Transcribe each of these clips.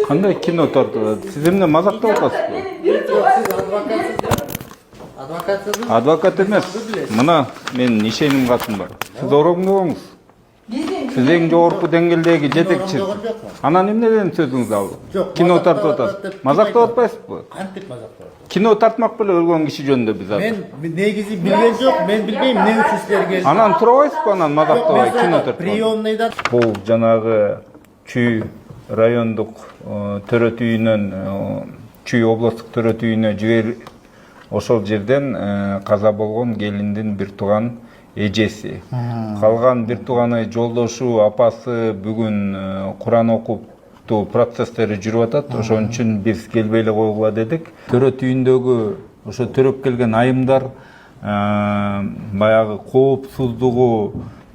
Кандай кино тартылат? Сиз эмне мазактап атасызбы? Сиз адвокатсызбы? Адвокатсызбы? Адвокат эмес. Мына менин ишеним катым бар. Сиз орогуңуз. Сиз эң жогорку деңгээлдеги жетекчи. Анан эмнеден сөзүңүздү алып? Кино тартып атасыз. Мазактап атпайсызбы? Кантип мазактап атасыз? Кино тартмак беле өлгөн киши жөнүндө биз азыр. Мен негизи билген жок, мен билбейм эмне үчүн силер келдиңиз. Анан турабайсызбы анан мазактабай кино тартып? Приемныйда Бул жанагы Чүй райондук төрөт үйүнөн Чүй областтык төрөт үйүнө жибер ошол жерден каза болгон келиндин бир тууган эжеси. Калган бир тууганы жолдошу, апасы бүгүн Куран окуптуу процесстери жүрүп атат. Ошон үчүн биз келбей эле койгула дедик. Төрөт үйүндөгү ошо төрөп келген айымдар баягы коопсуздугу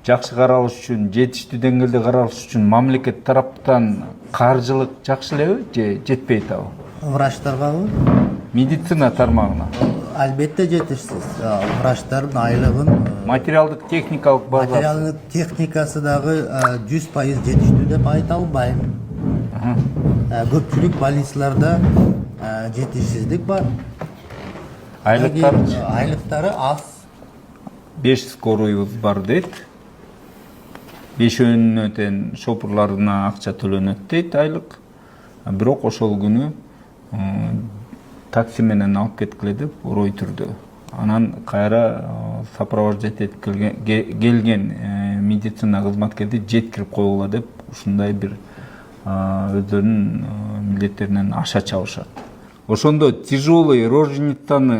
жакшы каралыш үчүн, жетиштүү деңгээлде каралыш үчүн мамлекет тараптан каржылык жакшы элеби же жетпей атабы? врачтаргабы? Медицина тармагына. Албетте жетишсиз. Врачтардын айлыгын, Материалдык техникалык базасы. материалдык техникасы дагы 100% жетиштүү деп айта албайм. Көпчүлүк больницаларда жетишсиздик бар. Айлыктары аз. 5 скоройбуз бар дейт. 5-өөнүнө тең шопурларына акча төлөнөт дейт айлык. Бирок ошол күнү такси менен алып кеткиле деп орой түрдө. Анан кайра сопровождать этип келген медицина кызматкерди жеткирип койгула деп ушундай бир өздөрүнүн милдеттеринен аша чабышат. Ошондо тяжелый роженицаны